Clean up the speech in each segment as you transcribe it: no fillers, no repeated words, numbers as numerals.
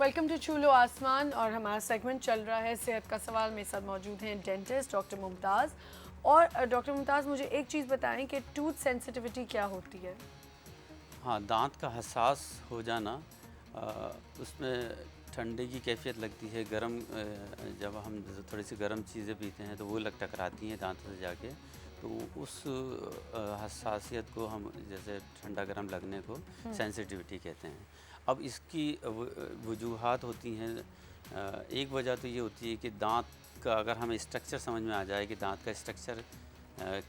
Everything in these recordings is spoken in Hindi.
वेलकम टू छू लो आसमान और हमारा सेगमेंट चल रहा है सेहत का सवाल। मेरे साथ मौजूद हैं डेंटिस्ट डॉक्टर मुमताज़। और डॉक्टर मुमताज़, मुझे एक चीज़ बताएं कि टूथ सेंसिटिविटी क्या होती है? हाँ, दांत का हसास हो जाना, उसमें ठंडे की कैफियत लगती है। जब हम थोड़ी सी गर्म चीज़ें पीते हैं तो वो टकराती हैं दांतों से जाके, तो उस हसासियत को हम जैसे ठंडा गर्म लगने को सेंसिटिविटी कहते हैं। अब इसकी वजूहात होती हैं। एक वजह तो ये होती है कि दांत का अगर हमें स्ट्रक्चर समझ में आ जाए कि दांत का स्ट्रक्चर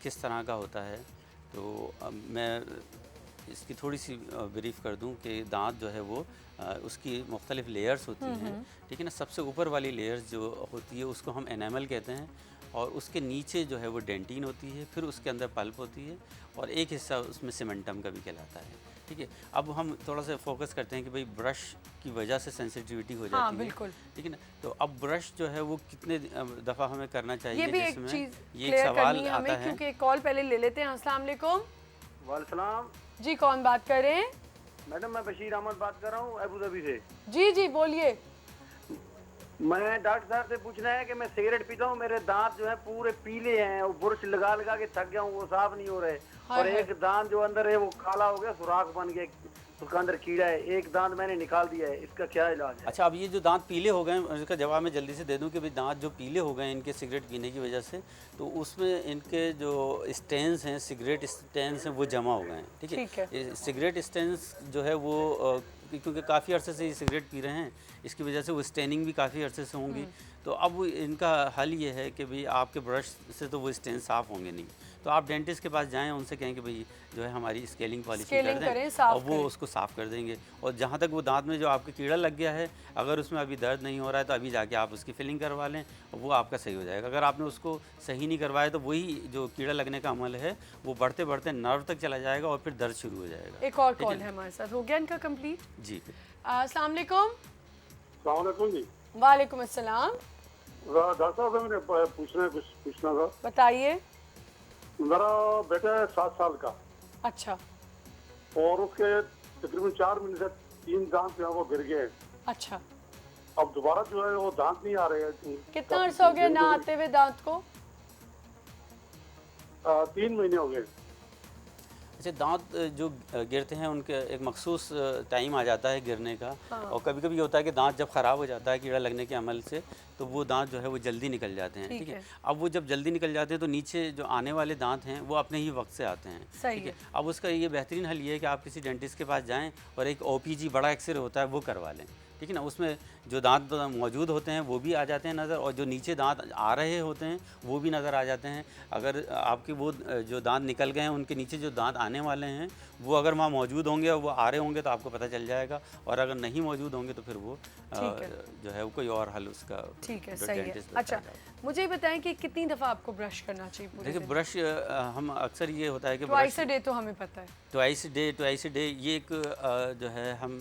किस तरह का होता है, तो मैं इसकी थोड़ी सी ब्रीफ कर दूं कि दांत जो है वो उसकी मुख्तलिफ़ लेयर्स होती हैं, ठीक है ना। सबसे ऊपर वाली लेयर्स जो होती है उसको हम एनामल कहते हैं, और उसके नीचे जो है वो डेंटिन होती है, फिर उसके अंदर पल्प होती है, और एक हिस्सा उसमें सीमेंटम का भी कहलाता है, ठीक है। अब हम थोड़ा सा फोकस करते हैं कि भाई ब्रश की वजह से सेंसिटिविटी हो जाती है, बिल्कुल, ठीक है ना। तो अब ब्रश जो है वो कितने दफ़ा हमें करना चाहिए, ये भी एक जिसमें चीज़ ये एक क्लियर सवाल करनी है आता हमें, है। क्योंकि एक कॉल पहले ले लेते हैं। अस्सलाम वालेकुम। वालेकुम जी, कौन बात कर रहे हैं? मैडम, मैं बशीर अहमद बात कर रहा हूँ अबू धाबी से। जी जी, बोलिए। मैं डॉक्टर साहब से पूछना है कि मैं सिगरेट पीता हूँ, मेरे दांत जो है पूरे पीले हैं, वो बुरश लगा लगा के थक गया हूँ, वो साफ नहीं हो रहे। और एक दांत जो अंदर है वो काला हो गया, सुराख बन गया, उसका अंदर कीड़ा है। एक दांत मैंने निकाल दिया है, इसका क्या इलाज है? अच्छा, अब ये जो दांत पीले हो गए, इसका जवाब मैं जल्दी से दे दूं कि भाई दांत जो पीले हो गए इनके सिगरेट पीने की वजह से, तो उसमें इनके जो स्टेन्स हैं, सिगरेट स्टेन्स हैं, वो जमा हो गए हैं, ठीक है। ये सिगरेट स्टेन्स जो है वो क्योंकि काफ़ी अरसे से ये सिगरेट पी रहे हैं, इसकी वजह से वो स्टेनिंग भी काफ़ी अरसे से होंगी। तो अब इनका हल ये है कि भाई आपके ब्रश से तो वो स्टेन साफ़ होंगे नहीं, तो आप डेंटिस्ट के पास जाएं, उनसे कहें कि भाई जो है हमारी स्केलिंग पॉलिसी कर दें, और वो उसको साफ़ कर देंगे। और जहाँ तक वो दांत में जो आपके कीड़ा लग गया है, अगर उसमें अभी दर्द नहीं हो रहा है तो अभी जाके आप उसकी फिलिंग करवा लें, और वो आपका सही हो जाएगा। अगर आपने उसको सही नहीं करवाया तो वही जो कीड़ा लगने का अमल है वो बढ़ते बढ़ते नर्व तक चला जाएगा और फिर दर्द शुरू हो जाएगा। एक और कॉल है हमारे साथ, हो गया इनका कंप्लीट? जी, अस्सलाम वालेकुम। अस्सलाम वालेकुम जी। वालेकुम अस्सलाम। डॉक्टर साहब से मैंने पूछना था। बताइए। मेरा बेटा है 7 साल का। अच्छा। और उसके तकरीबन 4 महीने से 3 दांत जो है वो गिर गए। अच्छा। अब दोबारा जो है वो दांत नहीं आ रहे हैं। कितना अर्सा हो गया ना आते हुए दांत को? 3 महीने हो गए। अच्छा, दांत जो गिरते हैं उनके एक मखसूस टाइम आ जाता है गिरने का। और कभी कभी होता है कि दांत जब ख़राब हो जाता है कीड़ा लगने के अमल से, तो वो दांत जो है वो जल्दी निकल जाते हैं, ठीक है। अब वो जब जल्दी निकल जाते हैं तो नीचे जो आने वाले दांत हैं वो अपने ही वक्त से आते हैं, ठीक है। अब उसका ये बेहतरीन हल ये है कि आप किसी डेंटिस्ट के पास जाएँ और एक OPG बड़ा एक्सरे होता है वो करवा लें, ठीक है ना। उसमें जो दांत मौजूद होते हैं वो भी आ जाते हैं नज़र, और जो नीचे दांत आ रहे होते हैं वो भी नज़र आ जाते हैं। अगर आपके वो जो दांत निकल गए हैं उनके नीचे जो दांत आने वाले हैं वो अगर वहाँ मौजूद होंगे और वो आ रहे होंगे तो आपको पता चल जाएगा, और अगर नहीं मौजूद होंगे तो फिर वो जो है वो कोई और हल उसका, ठीक है, सही है। अच्छा, मुझे ये बताएं कि कितनी दफ़ा आपको ब्रश करना चाहिए? देखिए, ब्रश हम अक्सर ये होता है कि ट्वाइस अ डे तो हमें पता है, ट्वाइस अ डे ये एक जो है हम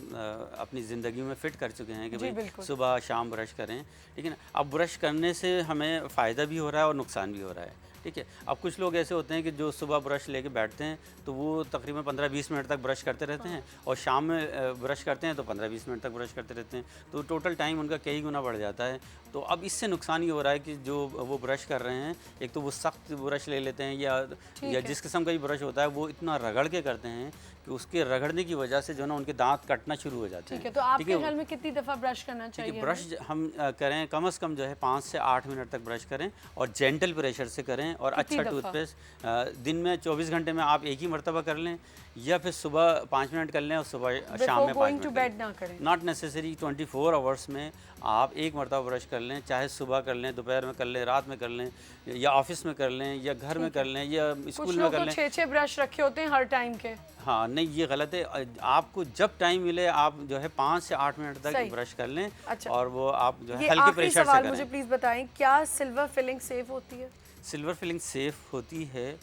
अपनी ज़िंदगी में फ़िट कर चुके हैं कि भाई सुबह शाम ब्रश करें, ठीक है ना। अब ब्रश करने से हमें फ़ायदा भी हो रहा है और नुकसान भी हो रहा है, ठीक है। अब कुछ लोग ऐसे होते हैं कि जो सुबह ब्रश लेके बैठते हैं तो वो तकरीबन 15-20 मिनट तक ब्रश करते रहते हैं, और शाम में ब्रश करते हैं तो 15-20 मिनट तक ब्रश करते रहते हैं, तो टोटल टाइम उनका कई गुना बढ़ जाता है। तो अब इससे नुकसान ये हो रहा है कि जो वो ब्रश कर रहे हैं, एक तो वो सख्त ब्रश ले लेते हैं, या जिस किस्म का भी ब्रश होता है वो इतना रगड़ के करते हैं कि उसके रगड़ने की वजह से जो ना उनके दांत कटना शुरू हो जाते हैं, ठीक है। तो आपके ख्याल में कितनी दफ़ा ब्रश करना चाहिए? ब्रश हम करें कम से कम जो है 5 से 8 मिनट तक ब्रश करें, और जेंटल प्रेशर से करें, और अच्छा टूथपेस्ट दिन में 24 घंटे में आप एक ही मरतबा कर लें, या फिर सुबह 5 मिनट कर लें और सुबह शाम में 5 मिनट करें। नॉट नेसेसरी 24 आवर्स में आप एक मरतबा ब्रश कर लें, चाहे सुबह कर लें, दोपहर में कर लें, रात में कर लें, या ऑफिस में कर लें, या घर में कर लें, या स्कूल में कर लें। 6-6 ब्रश रखे होते हैं हर टाइम के। हाँ, नहीं, ये गलत है। आपको जब टाइम मिले आप जो है 5 से 8 मिनट तक ब्रश कर लें। अच्छा। और वो आप जो है हल्के प्रेशर से करें। मुझे प्लीज़ बताएं, क्या सिल्वर फिलिंग सेफ होती है? सिल्वर फिलिंग सेफ़ होती है,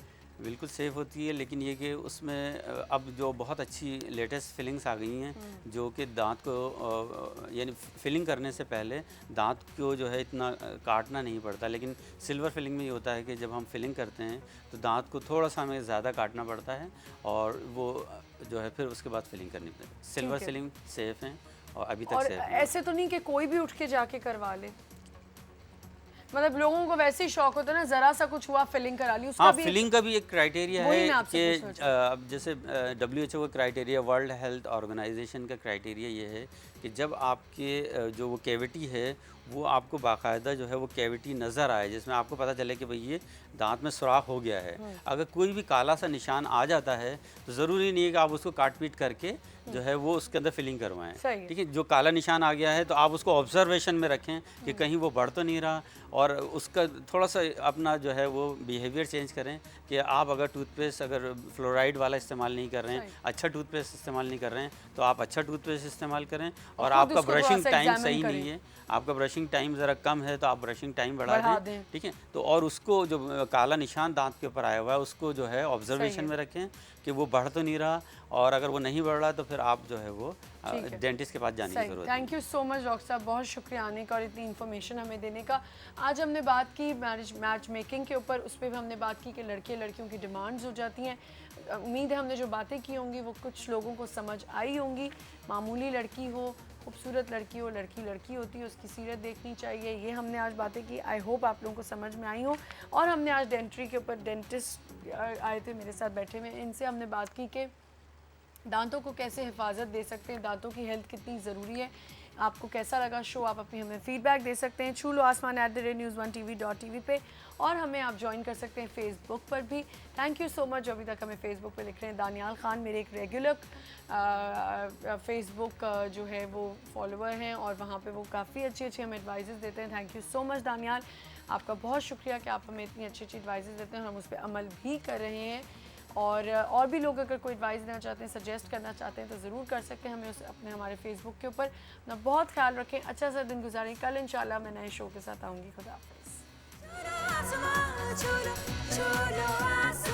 बिल्कुल सेफ़ होती है, लेकिन ये कि उसमें अब जो बहुत अच्छी लेटेस्ट फिलिंग्स आ गई हैं जो कि दांत को यानी फिलिंग करने से पहले दांत को जो है इतना काटना नहीं पड़ता। लेकिन सिल्वर फिलिंग में ये होता है कि जब हम फिलिंग करते हैं तो दांत को थोड़ा सा हमें ज़्यादा काटना पड़ता है, और वो जो है फिर उसके बाद फिलिंग करनी पड़ती है। सिल्वर फिलिंग सेफ़ हैं और अभी तक और सेफ नहीं है। ऐसे तो नहीं कि कोई भी उठ के जाके करवा ले, मतलब लोगों को वैसे ही शौक होता है ना, जरा सा कुछ हुआ फिलिंग करा ली, उसका हाँ, भी फिलिंग का भी एक क्राइटेरिया वही है मैं आपसे कि पूछना चाहती अब जैसे WHO का क्राइटेरिया, वर्ल्ड हेल्थ ऑर्गेनाइजेशन का क्राइटेरिया ये है कि जब आपके जो वो कैविटी है वो आपको बाकायदा जो है वो कैविटी नज़र आए, जिसमें आपको पता चले कि भाई ये दांत में सुराख हो गया है। अगर कोई भी काला सा निशान आ जाता है तो ज़रूरी नहीं है कि आप उसको काट पीट करके जो है वो उसके अंदर फिलिंग करवाएं। सही। ठीक है, जो काला निशान आ गया है तो आप उसको ऑब्जर्वेशन में रखें कि कहीं वो बढ़ तो नहीं रहा, और उसका थोड़ा सा अपना जो है वो बिहेवियर चेंज करें कि आप अगर टूथपेस्ट अगर फ्लोराइड वाला इस्तेमाल नहीं कर रहे हैं, अच्छा टूथपेस्ट इस्तेमाल नहीं कर रहे हैं, तो आप अच्छा टूथपेस्ट इस्तेमाल करें। और खुद आपका उसको थोड़ा ब्रशिंग सा टाइम examine सही करें। नहीं है, आपका ब्रशिंग टाइम ज़रा कम है तो आप ब्रशिंग टाइम बढ़ा दें। ठीक है, तो और उसको जो काला निशान दांत के ऊपर आया हुआ है उसको जो है ऑब्जर्वेशन में रखें कि वो बढ़ तो नहीं रहा, और अगर वो नहीं बढ़ रहा तो फिर आप जो है वो डेंटिस्ट के पास जाने की ज़रूरत है। Thank you so much doctor साहब, बहुत शुक्रिया आने का और इतनी इन्फॉर्मेशन हमें देने का। आज हमने बात की मैच मेकिंग के ऊपर, उस पर भी हमने बात की कि लड़के लड़कियों की डिमांड्स हो जाती हैं। उम्मीद है हमने जो बातें की होंगी वो कुछ लोगों को समझ आई होंगी। मामूली लड़की हो, खूबसूरत लड़की हो, लड़की लड़की होती है, उसकी सीरत देखनी चाहिए, ये हमने आज बातें की। आई होप आप लोगों को समझ में आई हो। और हमने आज डेंट्री के ऊपर, डेंटिस्ट आए थे मेरे साथ बैठे हुए, इनसे हमने बात की कि दांतों को कैसे हिफाजत दे सकते हैं, दांतों की हेल्थ कितनी ज़रूरी है। आपको कैसा लगा शो, आप अपनी हमें फीडबैक दे सकते हैं। छू लो आसमान @news1tv.tv पे, और हमें आप ज्वाइन कर सकते हैं फेसबुक पर भी। थैंक यू सो मच जो अभी तक हमें फेसबुक पे लिख रहे हैं। दानियाल खान मेरे एक रेगुलर फेसबुक जो है वो फॉलोअर हैं, और वहाँ पे वो काफ़ी अच्छी अच्छी हमें एडवाइजेस देते हैं। Thank you so much Daniyal, आपका बहुत शुक्रिया कि आप हमें इतनी अच्छी अच्छी एडवाइजेस देते हैं, हम उस पर अमल भी कर रहे हैं। और भी लोग अगर कोई एडवाइस देना चाहते हैं, सजेस्ट करना चाहते हैं, तो ज़रूर कर सकते हैं हमें उस अपने हमारे फेसबुक के ऊपर। अपना बहुत ख्याल रखें, अच्छा सा दिन गुजारें। कल इंशाल्लाह मैं नए शो के साथ आऊँगी। खुदा हाफ़िज़।